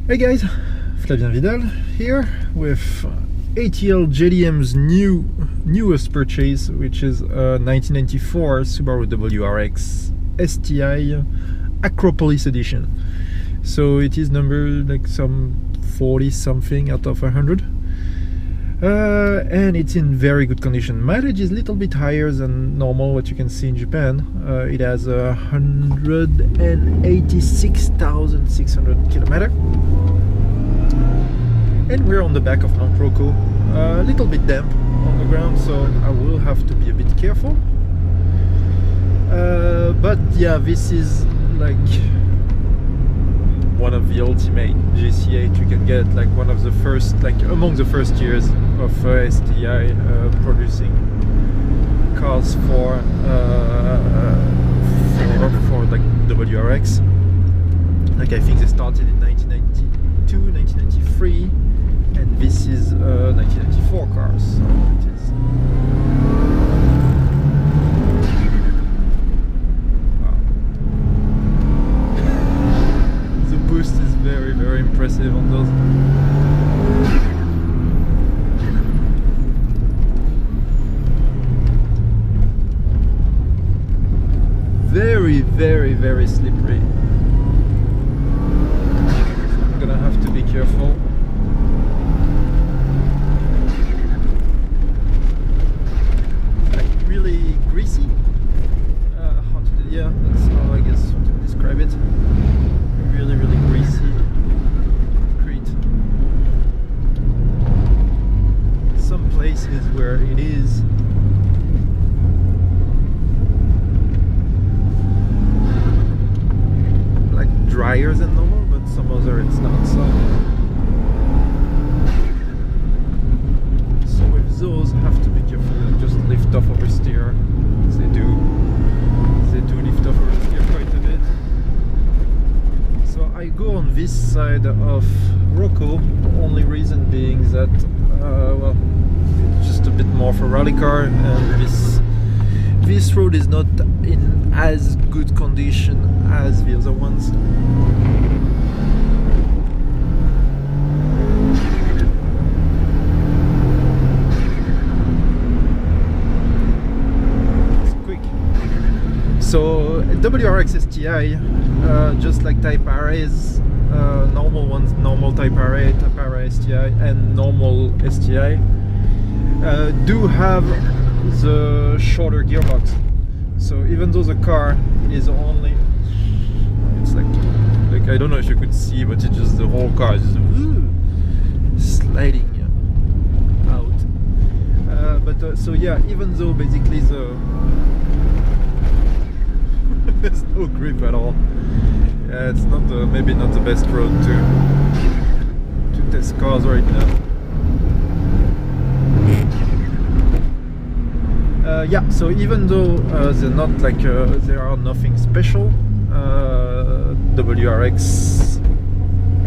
Hey guys, Flavien Vidal here with ATL JDM's newest purchase, which is a 1994 Subaru WRX STI Acropolis edition. So it is numbered like some 40 something out of 100, and it's in very good condition. Mileage is a little bit higher than normal, what you can see in Japan. It has 186,600 kilometers. And we're on the back of Mount Rocco, a little bit damp on the ground, so I will have to be a bit careful. But yeah, this is like one of the ultimate GC8 you can get, like one of the first, like among the first years of STI producing cars for like WRX. Like I think they started in 1992, 1993. And this is 1994 cars, so it is. Wow. The boost is very, very impressive on those. Very, very, very slippery. So I'm gonna have to be careful. Really greasy. Yeah, that's how I guess to describe it. Really, really greasy concrete. Some places where it is like drier than normal, but some other it's not. So with those, have to be careful. Just lift off oversteer. They do lift off oversteer quite a bit. So I go on this side of Rocco. The only reason being that well, it's just a bit more for rally car, and this road is not in as good condition as the other ones. So WRX STI, just like Type RA's normal ones, normal Type RA, Type RA STI, and normal STI, do have the shorter gearbox. So even though the car is only, it's like I don't know if you could see, but it's just the whole car is just sliding out. But so yeah, even though basically there's no grip at all. Yeah, it's not maybe not the best road to test cars right now. Yeah, so even though they're not like they are nothing special, WRX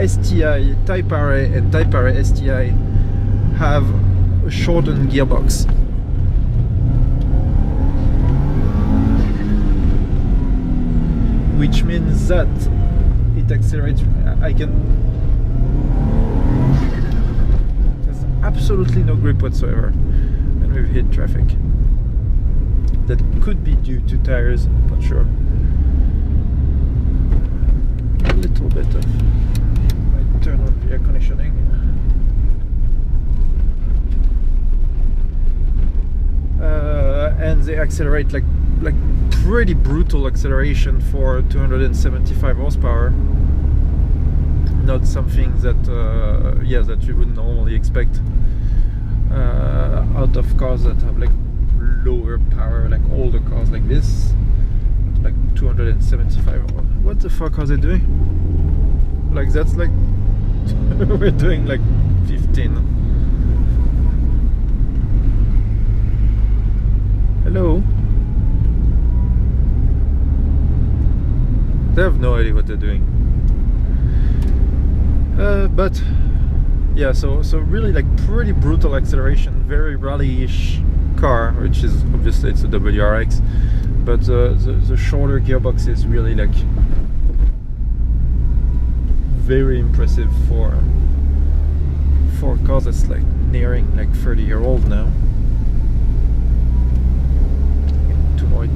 STI, Type RA and Type RA STI have a shortened gearbox. Which means that it accelerates. There's absolutely no grip whatsoever, and we've hit traffic. That could be due to tires, I'm not sure. A little bit of. I turn on the air conditioning. And they accelerate like pretty brutal acceleration for 275 horsepower. Not something that yeah, that you would normally expect out of cars that have like lower power, like older cars like this. Like 275. What the fuck are they doing? Like that's like we're doing like 15. Hello? They have no idea what they're doing. But yeah, so really like pretty brutal acceleration, very rally-ish car, which is obviously it's a WRX, but the shorter gearbox is really like very impressive for cars that's like nearing like 30-year-old now.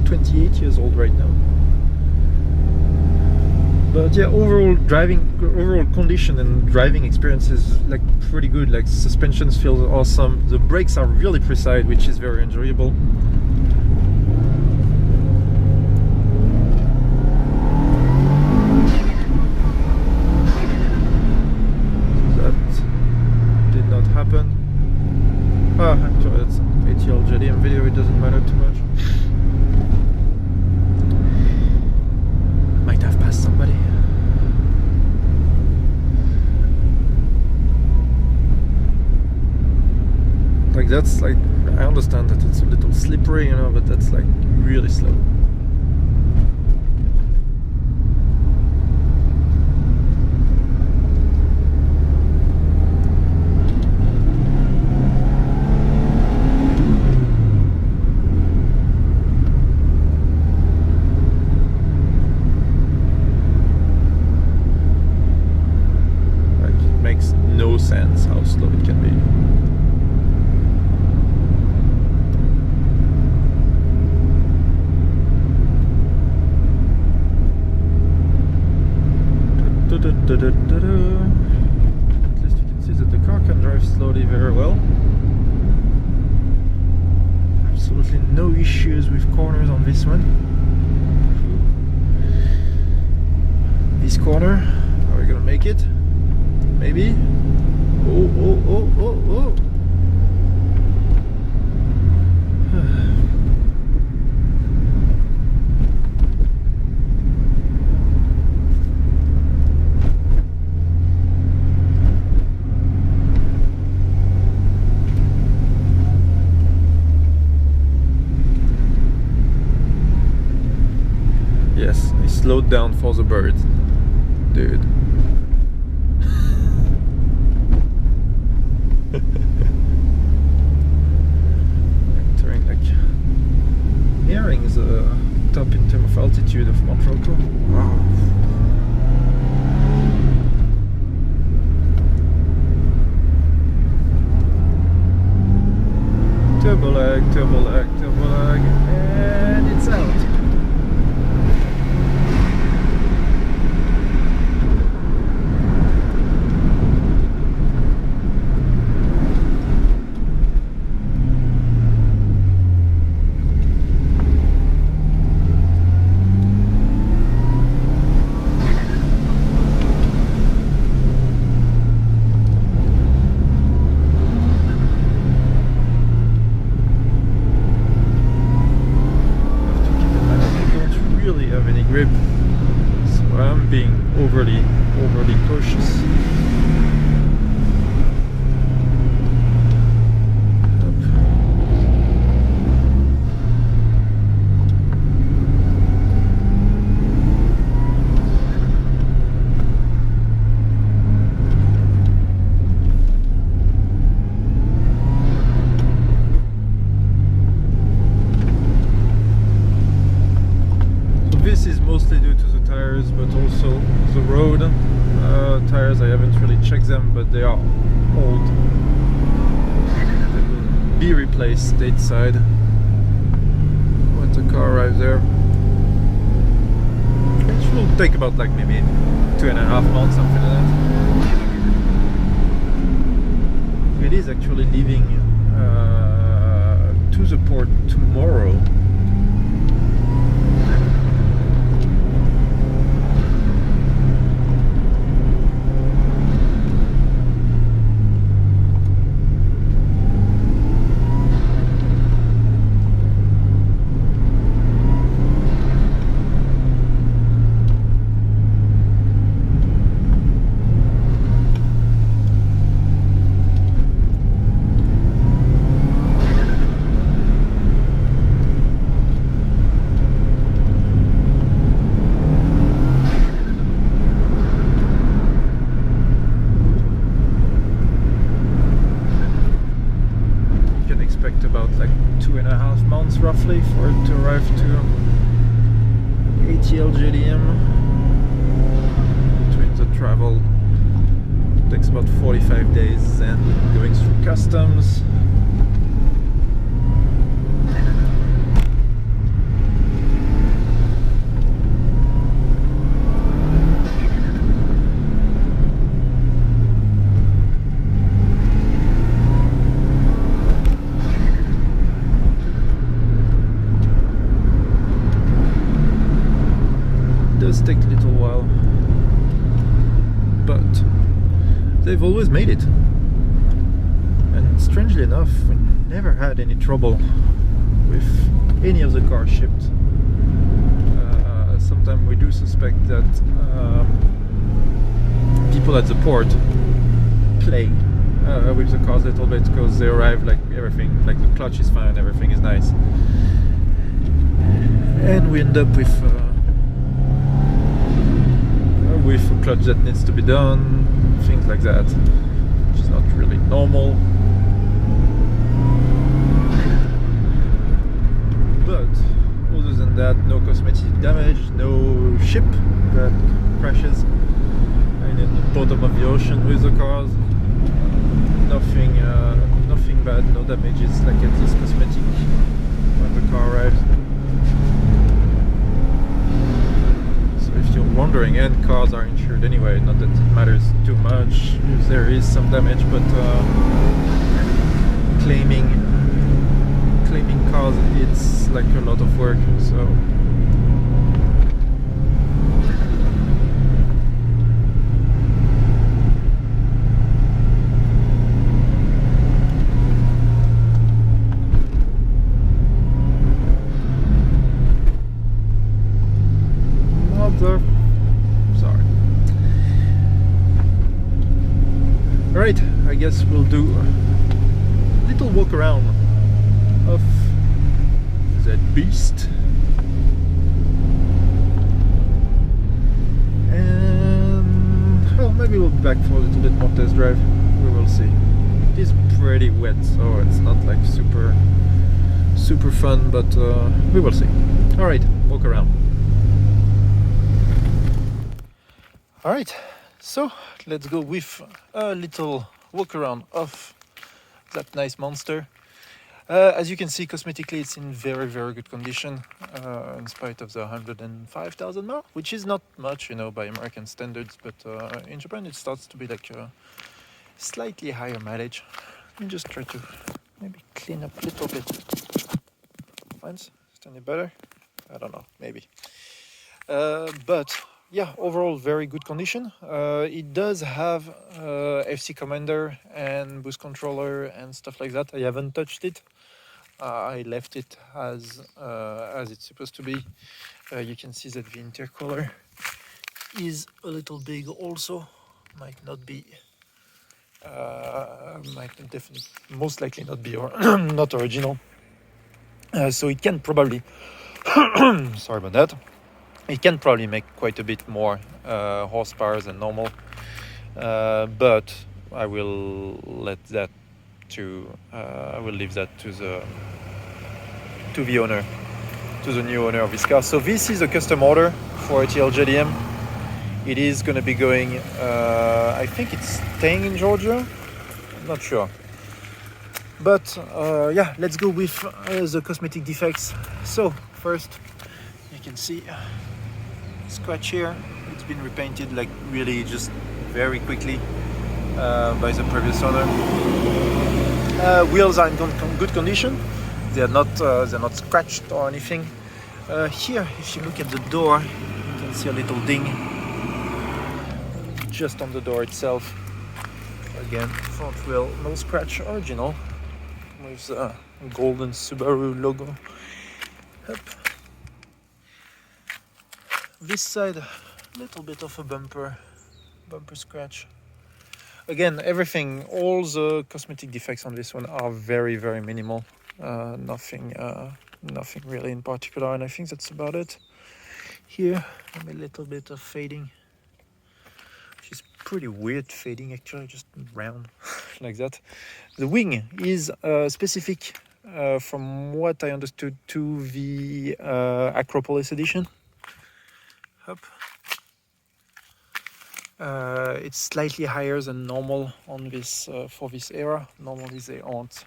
28 years old right now. But yeah, overall condition and driving experience is like pretty good. Like suspensions feel awesome. The brakes are really precise, which is very enjoyable. That did not happen. Actually that's an ATL JDM video, it doesn't matter too much. Might have passed somebody. Like that's like, I understand that it's a little slippery, you know, but that's like really slow. Makes no sense how slow it can be. At least you can see that the car can drive slowly very well. Absolutely no issues with corners on this one. This corner, are we gonna make it? Maybe. Oh. Yes, he slowed down for the birds, dude. Entering like nearing the top in terms of altitude of Montreal. Wow. Turbo lag, and it's out. Grip, so I'm being overly cautious. This is mostly due to the tires, but also the road. Tires, I haven't really checked them, but they are old. They will be replaced stateside when the car arrives there. It will take about like maybe 2.5 months, something like that. It is actually leaving to the port tomorrow. About like 2.5 months roughly for it to arrive to ATL JDM between the travel takes about 45 days and going through customs. Does take a little while, but they've always made it, and strangely enough we never had any trouble with any of the cars shipped. Sometimes we do suspect that people at the port play with the cars a little bit, because they arrive like everything, like the clutch is fine, everything is nice, and we end up with a clutch that needs to be done, things like that, which is not really normal. But other than that, no cosmetic damage, no ship that crashes in the bottom of the ocean with the cars. Nothing bad, no damages like at this cosmetic when the car arrives. If you're wondering, and cars are insured anyway, not that it matters too much if there is some damage, but claiming cars, it's like a lot of work, so sorry. Alright, I guess we'll do a little walk around of that beast, and well, maybe we'll be back for a little bit more test drive. We will see. It is pretty wet, so it's not like super fun, but we will see. Alright, walk around. Alright, so let's go with a little walk around of that nice monster. As you can see, cosmetically it's in very good condition, in spite of the 105,000 miles, which is not much, you know, by American standards, but in Japan it starts to be like a slightly higher mileage. Let me just try to maybe clean up a little bit. Finds? Is it any better? I don't know, maybe. But yeah, overall very good condition. It does have FC commander and boost controller and stuff like that. I haven't touched it. I left it as it's supposed to be. You can see that the intercooler is a little big also. Might not be, most likely not be or not original. So it can probably, sorry about that. It can probably make quite a bit more horsepower than normal, but I will let that I will leave that to the owner, to the new owner of this car. So this is a custom order for ATL JDM. It is going to be going, I think it's staying in Georgia, I'm not sure. But yeah, let's go with the cosmetic defects. So first, you can see scratch here. It's been repainted like really just very quickly by the previous owner. Wheels are in good condition. They're not scratched or anything. Here, if you look at the door, you can see a little ding just on the door itself. Again, front wheel, no scratch, original, with a golden Subaru logo. Up. This side, a little bit of a bumper scratch. Again, everything, all the cosmetic defects on this one are very minimal. Nothing really in particular, and I think that's about it. Here, a little bit of fading, which is pretty weird fading actually, just round like that. The wing is specific, from what I understood, to the Acropolis edition. Up. It's slightly higher than normal on this for this era. Normally they aren't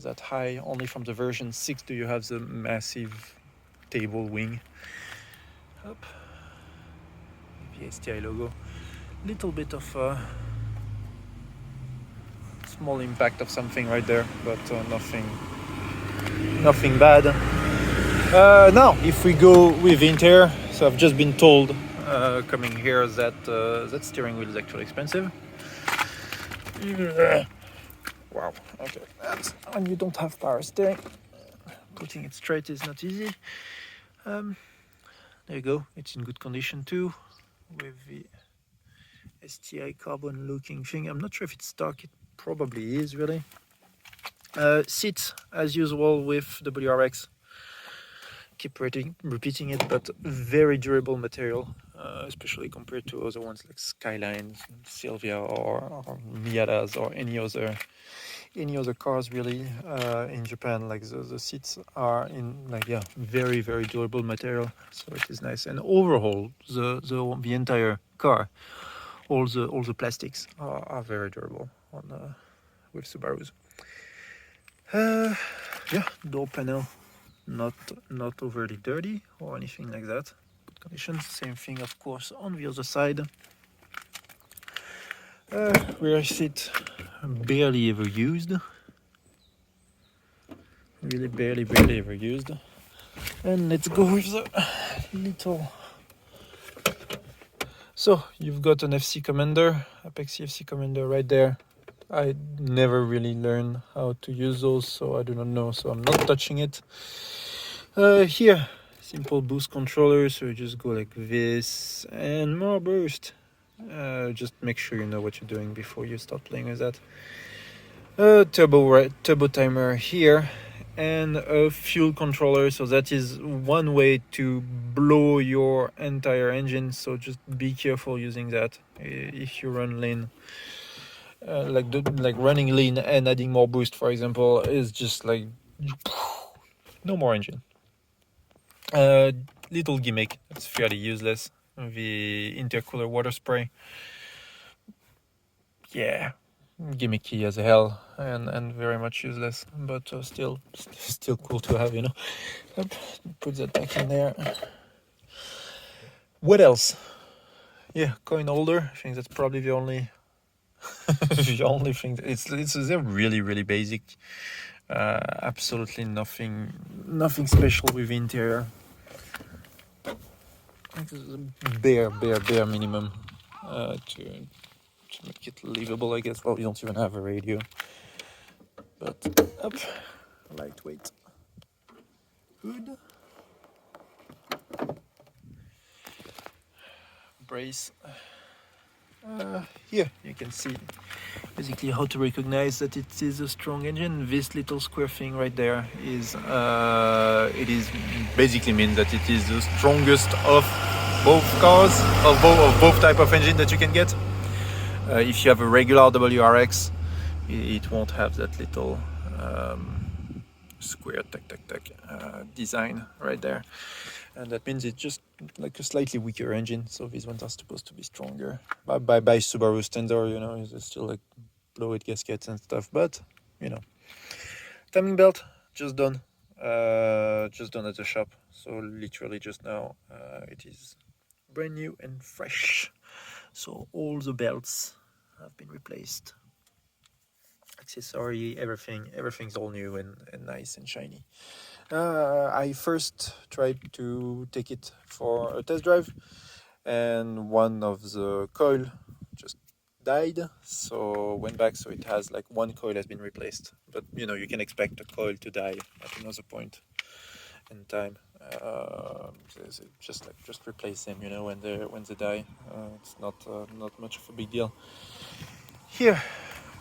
that high. Only from the version 6 do you have the massive table wing. Up. The STI logo. Little bit of small impact of something right there, but nothing bad. Now, if we go with interior, so I've just been told coming here that that steering wheel is actually expensive. Wow. Okay, that's when you don't have power steering. Putting it straight is not easy. There you go. It's in good condition too, with the STI carbon looking thing. I'm not sure if it's stock. It probably is really. Seats as usual with WRX. Keep repeating it, but very durable material, especially compared to other ones like Skylines, Silvia, or Miatas, or any other cars really in Japan. Like the seats are in very durable material, so it is nice. And overall, the entire car, all the plastics are very durable on with Subarus. Yeah, door panel. Not overly dirty or anything like that. Good conditions. Same thing, of course, on the other side. Rear seat barely ever used. Really barely ever used. And let's go with the little. So you've got an FC Commander, Apex FC Commander right there. I never really learned how to use those, so I do not know. So I'm not touching it. Here, simple boost controller, so you just go like this and more boost. Just make sure you know what you're doing before you start playing with that. Turbo timer here, and a fuel controller, so that is one way to blow your entire engine, so just be careful using that. If you run lean, like running lean and adding more boost, for example, is just like no more engine. Little gimmick, it's fairly useless. The intercooler water spray, yeah, gimmicky as hell and very much useless, but still cool to have, you know. Put that back in there. What else? Yeah, coin holder. I think that's probably the only the only thing. It's really basic. Absolutely nothing special with the interior. Bare minimum to make it livable, I guess. Well, you don't even have a radio, but up, lightweight hood, brace. Here you can see basically how to recognize that it is a strong engine. This little square thing right there is it is basically means that it is the strongest of both cars, of both type of engine that you can get. If you have a regular WRX, it won't have that little square design right there, and that means it's just like a slightly weaker engine. So these ones are supposed to be stronger by Subaru standard, you know. It's still like blow-it gaskets and stuff, but you know. Timing belt just done at the shop, so literally just now. It is brand new and fresh, so all the belts have been replaced. Accessory, everything's all new and nice and shiny. I first tried to take it for a test drive, and one of the coil just died, so went back. So it has like one coil has been replaced, but you know, you can expect a coil to die at another point in time. Just replace them, you know, when they die. It's not much of a big deal. Here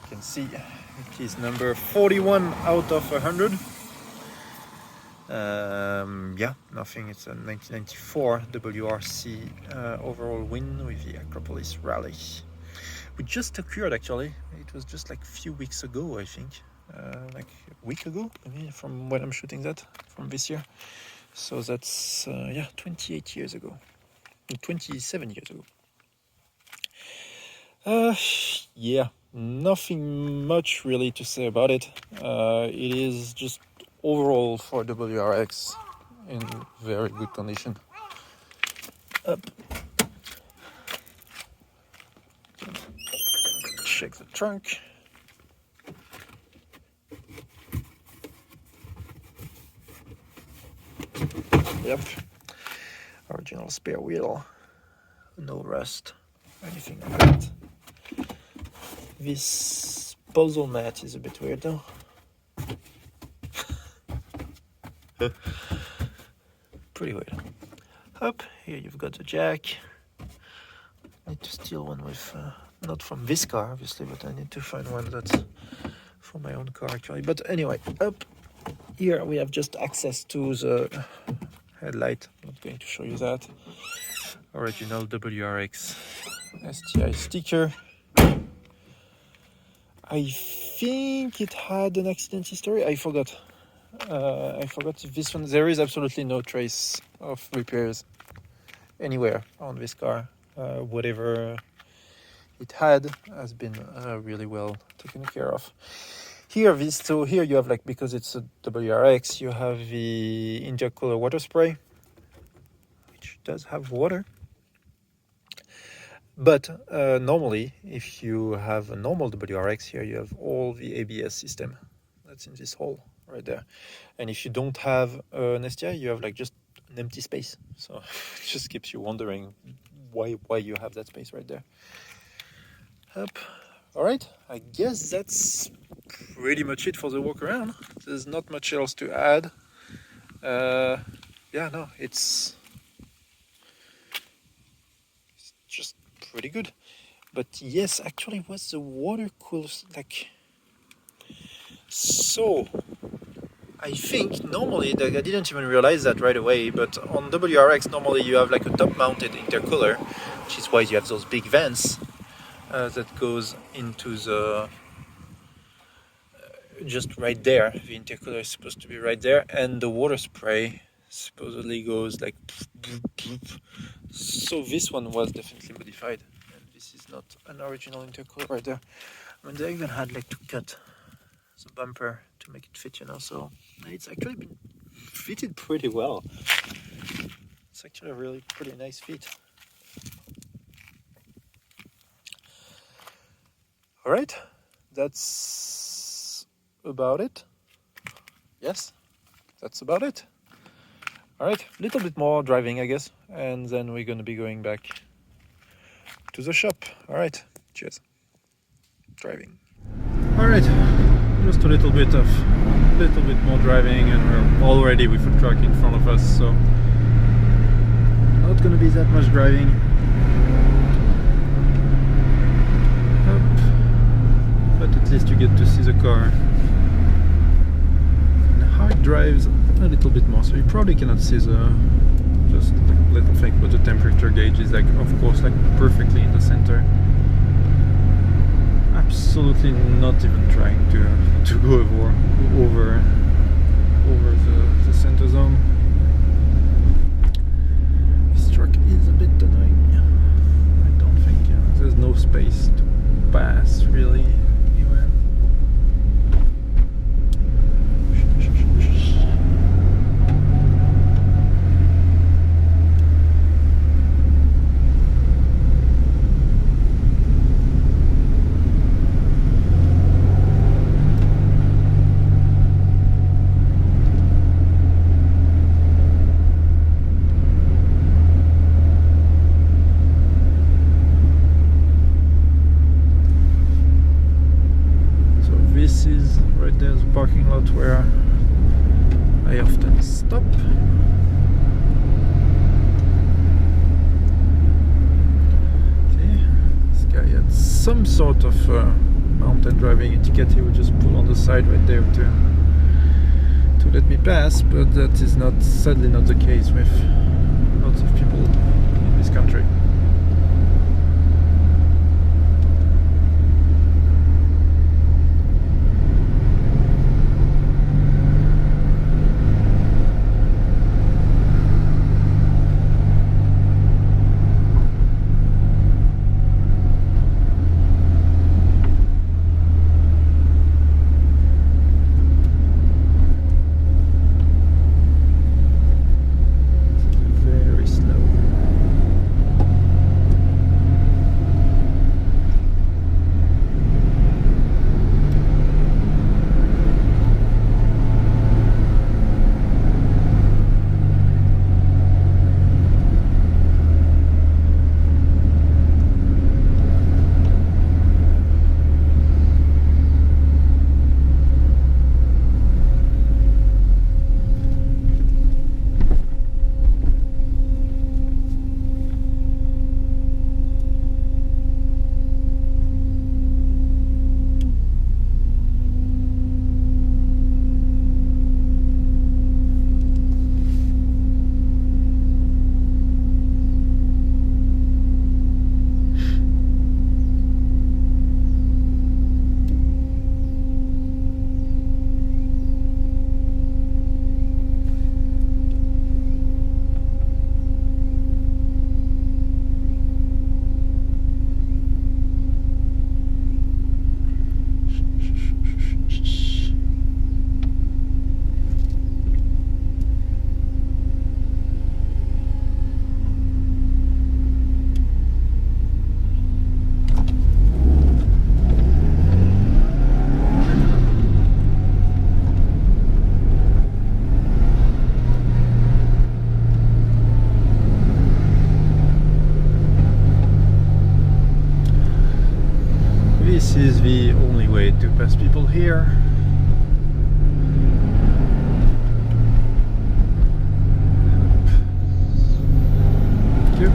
you can see it is number 41 out of 100. Yeah, nothing. It's a 1994 WRC overall win with the Acropolis Rally, which just occurred actually. It was just like a few weeks ago, I think, like a week ago, maybe, from when I'm shooting that, from this year. So that's 28 years ago, 27 years ago. Yeah, nothing much really to say about it. It is just overall for WRX in very good condition. Up. Check the trunk. Yep. Original spare wheel. No rust. Anything like that. This puzzle mat is a bit weird though. Pretty weird. Up here you've got the jack. Need to steal one with, not from this car obviously, but I need to find one that's for my own car actually. But anyway, up here we have just access to the headlight. I'm not going to show you that. Original WRX STI sticker. I think it had an accident history. I forgot if this one. There is absolutely no trace of repairs anywhere on this car. Whatever it had has been really well taken care of. Here you have, like, because it's a WRX, you have the intercooler water spray, which does have water. But normally, if you have a normal WRX, here you have all the ABS system that's in this hole right there. And if you don't have an STI, you have like just an empty space. So it just keeps you wondering why you have that space right there. Up. All right, I guess that's pretty much it for the walk around. There's not much else to add. Yeah, no, it's just pretty good. But yes, actually, was the water cool? Like, so I think normally, I didn't even realize that right away, but on WRX normally you have like a top mounted intercooler, which is why you have those big vents that goes into the just right there. The intercooler is supposed to be right there, and the water spray supposedly goes like so this one was definitely modified, and this is not an original intercooler right there. I mean, they even had like to cut the bumper to make it fit, you know, so it's actually been fitted pretty well. It's actually a really pretty nice fit. All right, that's about it. Yes, that's about it. All right, a little bit more driving, I guess, and then we're going to be going back to the shop. All right, cheers. Driving. All right, just a little bit more driving, and we're already with a truck in front of us, so not going to be that much driving. But at least you get to see the car and how it drives a little bit more. So you probably cannot see the just like little thing, but the temperature gauge is like, of course, like perfectly in the center. Absolutely not even trying to go over the center zone. This truck is a bit annoying. I don't think there's no space to pass really. Parking lot where I often stop. Okay, this guy had some sort of mountain driving etiquette. He would just pull on the side right there to let me pass, but that is sadly not the case with lots of people in this country. this is the only way to pass people here. Thank you.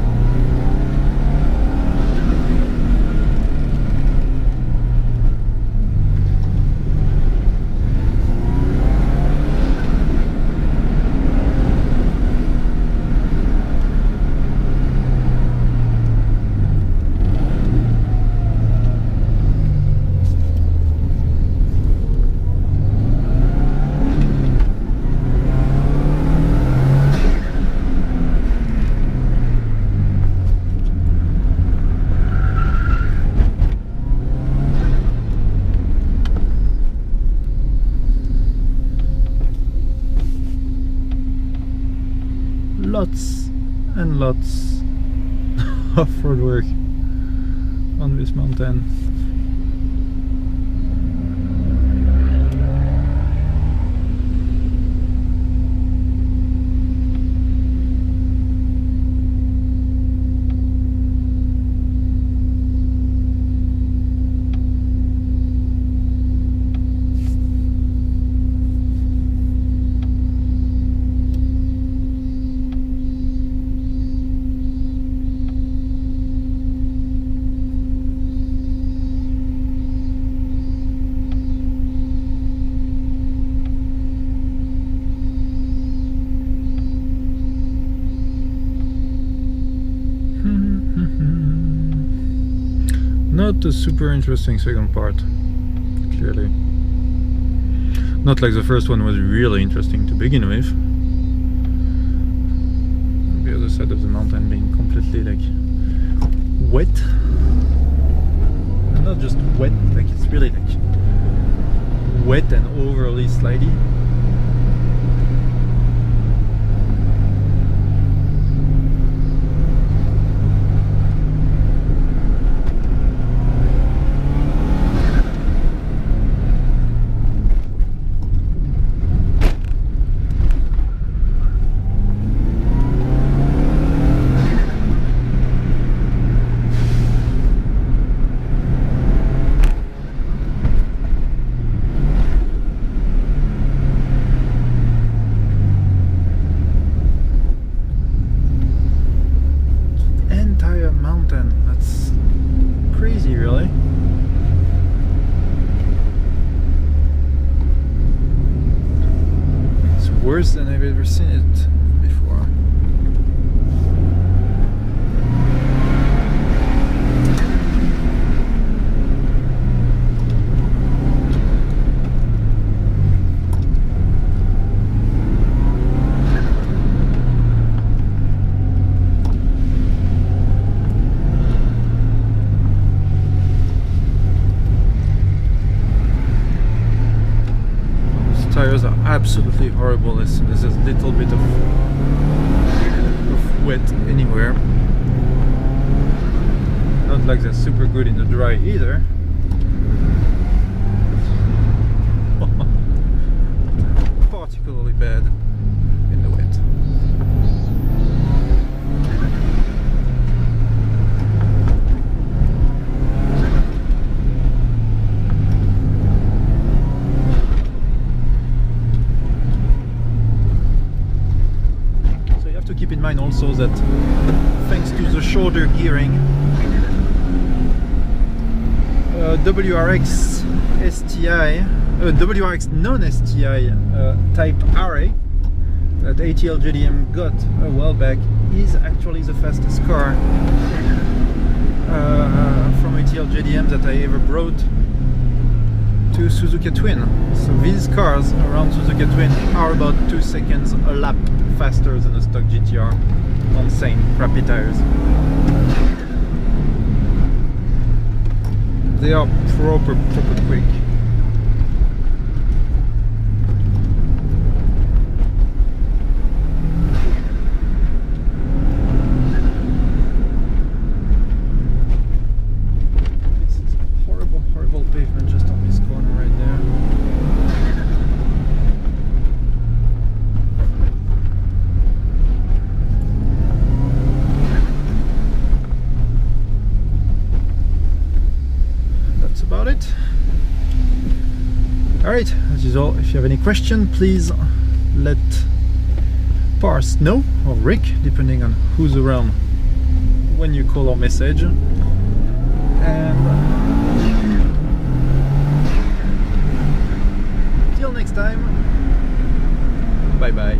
Lots and lots of road work on this mountain. Not a super interesting second part, clearly. Not like the first one was really interesting to begin with. The other side of the mountain being completely like wet. And not just wet, like it's really like wet and overly slidey. Worse than I've ever seen it before. Tires are absolutely horrible as soon as there's a little bit of wet anywhere. Not like they're super good in the dry either. Particularly bad in the wet. Keep in mind also that thanks to the shoulder gearing, WRX STI, WRX non-STI type RA that ATL JDM got a while back is actually the fastest car from ATL JDM that I ever brought to Suzuka Twin. So these cars around Suzuka Twin are about 2 seconds a lap faster than a stock GTR on same crappy tires. They are proper quick. It's horrible pavement just on this corner right there. about it. Alright, as usual, if you have any question, please let Pars know, or Rick, depending on who's around when you call or message. And till next time, bye bye.